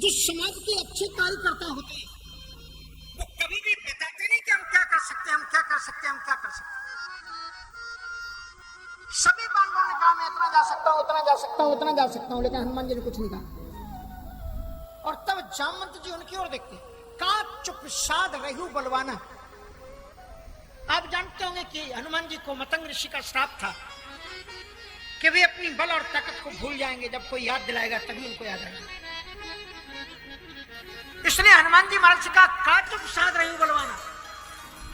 [SPEAKER 1] जिस समाज के अच्छे कार्यकर्ता होते हैं वो कभी भी बताते नहीं कि हम क्या कर सकते हैं, हम क्या कर सकते हैं, हम क्या कर सकते हैं। सभी बांधवों ने कहा मैं इतना जा सकता हूं, उतना जा सकता हूं, उतना जा सकता हूं, लेकिन हनुमान जी ने कुछ नहीं कहा। और तब जामवंत जी उनकी ओर देखते, का चुप साध रहू बलवाना। आप जानते होंगे कि हनुमान जी को मतंग ऋषि का श्राप था कि वे अपनी बल और ताकत को भूल जाएंगे, जब कोई याद दिलाएगा तभी उनको याद आएगा। इसलिए हनुमान जी महाराज से कहा का चुप साध रहू बलवाना।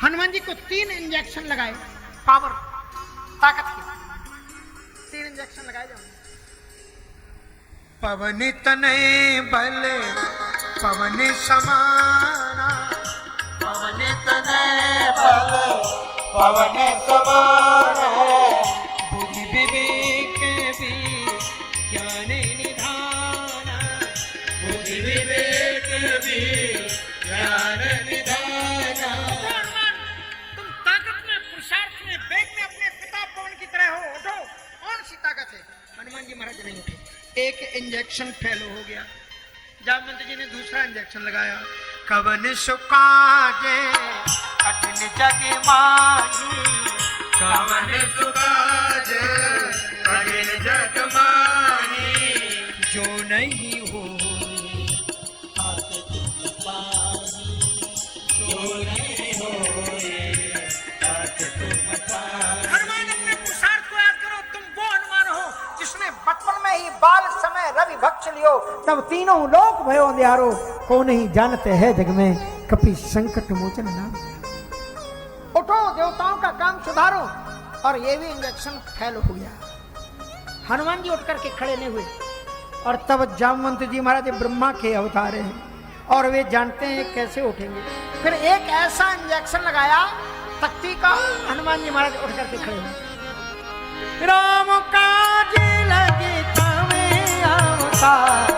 [SPEAKER 1] हनुमान जी को 3 इंजेक्शन लगाए, पावर ताकत के 3 इंजेक्शन लगाए जाओ। पवन तनय बल पवन समाना,
[SPEAKER 2] पवन तनय बल पवन समाना,
[SPEAKER 1] बुद्धि विवेक भी ज्ञान निधाना,
[SPEAKER 2] बुद्धि विवेक भी ज्ञान निधाना।
[SPEAKER 1] तुम ताकत में, पुरुषार्थ में, वेग में अपने पिता पवन की तरह हो, उठो। कौन सी ताकत है? हनुमान जी महाराज नहीं उठे। एक इंजेक्शन फेल हो गया। जामवंत जी ने दूसरा इंजेक्शन लगाया। कवन सुकाजे कठिन जग माही,
[SPEAKER 2] कवन सुकाजे कठिन जग माही,
[SPEAKER 1] जो नहीं हो
[SPEAKER 2] जो नहीं होए ताकत तुम पाए।
[SPEAKER 1] हनुमान अपने पुरुषार्थ को याद करो। तुम वो हनुमान हो जिसने बचपन में ही बाल समय रवि भक्ष लियो, तब तीनों लोक भयो अंधियारो, को नहीं जानते है जग में कपि संकट मोचन नाम। उठो, देवताओं का काम सुधारो। और ये भी इंजेक्शन फेल हो गया। हनुमान जी उठ करके खड़े नहीं हुए। और तब जामवंत जी महाराज ब्रह्मा के अवतार हैं और वे जानते हैं कैसे उठेंगे। फिर एक ऐसा इंजेक्शन लगाया तख्ती का, हनुमान जी महाराज उठ करके खड़े हुए। राम काज लगे तवे अवतार,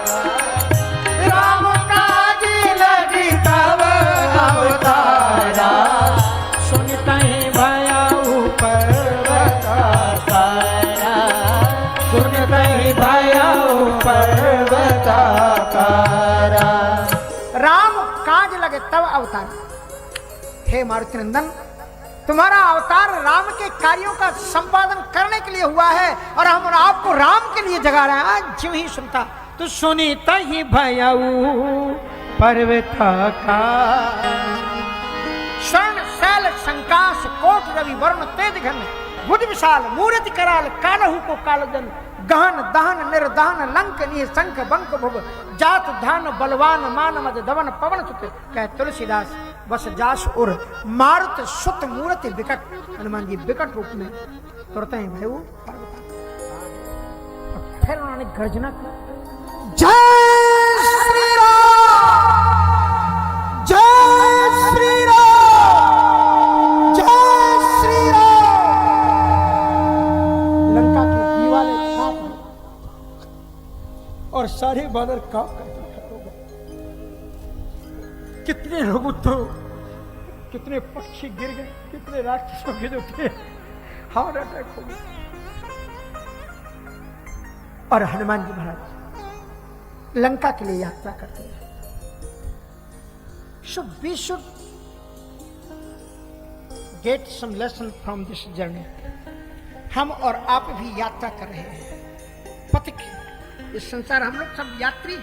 [SPEAKER 2] राम काज लगी तब अवतारा,
[SPEAKER 1] सुनते भया ऊपर
[SPEAKER 2] तारा, सुनते भया पर्वताकारा।
[SPEAKER 1] राम काज लगे तब अवतार। हे मारुति नंदन, तुम्हारा अवतार राम के कार्यों का संपादन करने के लिए हुआ है और हम आपको राम के लिए जगा रहे हैं। आज ज्यों ही सुनता तो सुनी तही भयऊ पर्वत का स्वर्ण शैल संकाश कोट रवि वरुण तेज घन बुध विशाल मूर्ति कराल कालहु को कालजन गहन दहन निर्दहन लंक निह शंख बंक भुव जात धान बलवान मान मद धवन पवन सुत कह तुलसीदास बस जास और मारुत सुत मूर्ति विकट। हनुमान जी विकट रूप में तुरते हैं भाई वो फिर उन्होंने गर्जना की जय श्री राम जय श्री राम जय श्री राम। लंका की दीवारें कांप और सारे बादल कांप कर खत्म हो गए। कितने लोग तो कितने पक्षी गिर गए, कितने राक्षसों के जो थे हार्ट अटैक हो गए। और हनुमान जी महाराज लंका के लिए यात्रा करते हैं। So we should get some lesson from this journey. हम और आप भी यात्रा कर रहे हैं पथिक। इस संसार हम लोग सब यात्री